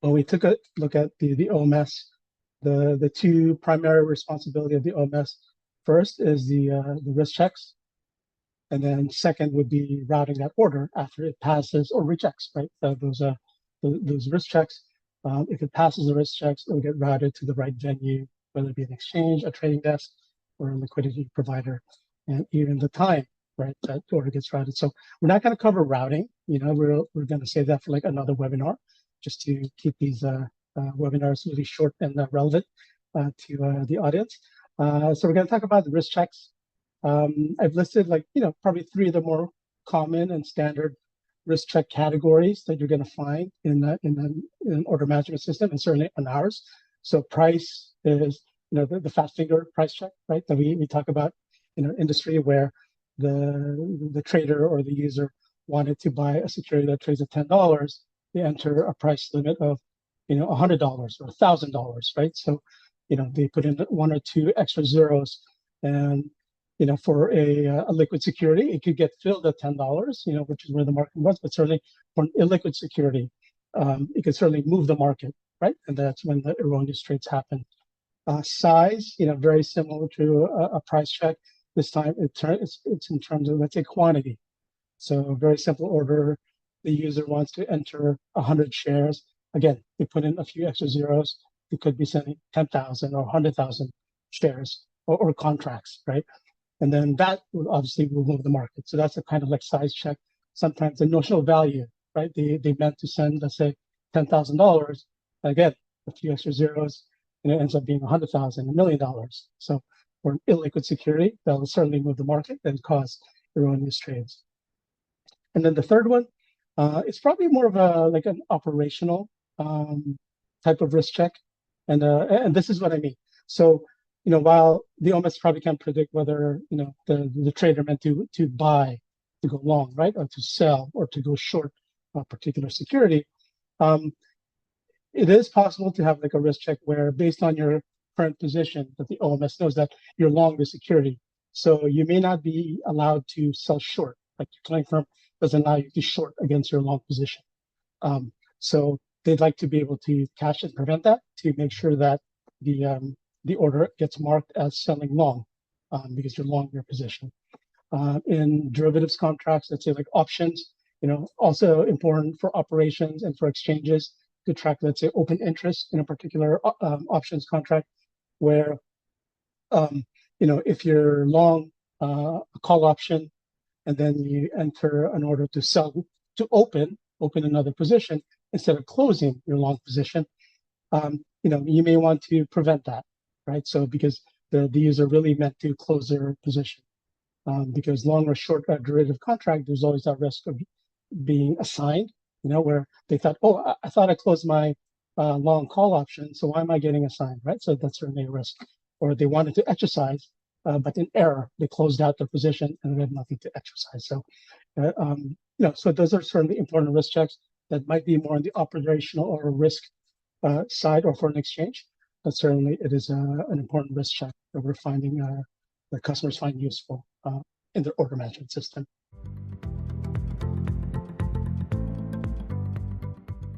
when we took a look at the OMS, the two primary responsibility of the OMS, first is the risk checks, and then second would be routing that order after it passes or rejects, right? Those risk checks. If it passes the risk checks, it'll get routed to the right venue, whether it be an exchange, a trading desk, or a liquidity provider, and even the time, right, that order gets routed. So we're not going to cover routing. We're going to save that for like another webinar, just to keep these webinars really short and relevant to the audience. So we're going to talk about the risk checks. I've listed probably three of the more common and standard risk check categories that you're going to find in an order management system, and certainly on ours. So price is the fat finger price check, right, that we talk about in our industry, where the trader or the user wanted to buy a security that trades at $10, they enter a price limit of $100 or $1,000, right? So they put in one or two extra zeros, and for a liquid security, it could get filled at $10, which is where the market was. But certainly for an illiquid security, it could certainly move the market, right? And that's when the erroneous trades happen. Size, very similar to a price check. This time it's in terms of, let's say, quantity. So very simple order. The user wants to enter 100 shares. Again, they put in a few extra zeros. It could be sending 10,000 or 100,000 shares or contracts, right? And then that will obviously move the market. So that's a kind of like size check. Sometimes the notional value, right? They meant to send, let's say, $10,000. Again, a few extra zeros, and it ends up being 100,000, $1 million. So for an illiquid security, that will certainly move the market and cause erroneous trades. And then the third one, it's probably more of an operational type of risk check, and this is what I mean. So while the OMS probably can't predict whether the trader meant to buy, to go long, right, or to sell, or to go short a particular security, it is possible to have like a risk check where, based on your current position, that the OMS knows that you're long the security. So you may not be allowed to sell short. Like your client firm doesn't allow you to short against your long position. So they'd like to be able to catch and prevent that, to make sure that the order gets marked as selling long, because you're long your position. In derivatives contracts, let's say like options, also important for operations and for exchanges to track, let's say, open interest in a particular options contract, where if you're long a call option, and then you enter an order to sell, to open another position instead of closing your long position, you may want to prevent that, right? So because the user really meant to close their position, because long or short derivative contract, there's always that risk of being assigned, where they thought, oh, I thought I closed my long call option, so why am I getting assigned, right? So that's certainly a risk. Or they wanted to exercise, but in error, they closed out their position and they had nothing to exercise. So, so those are certainly important risk checks that might be more on the operational or risk side, or for an exchange. But certainly it is an important risk check that we're finding that customers find useful in their order management system.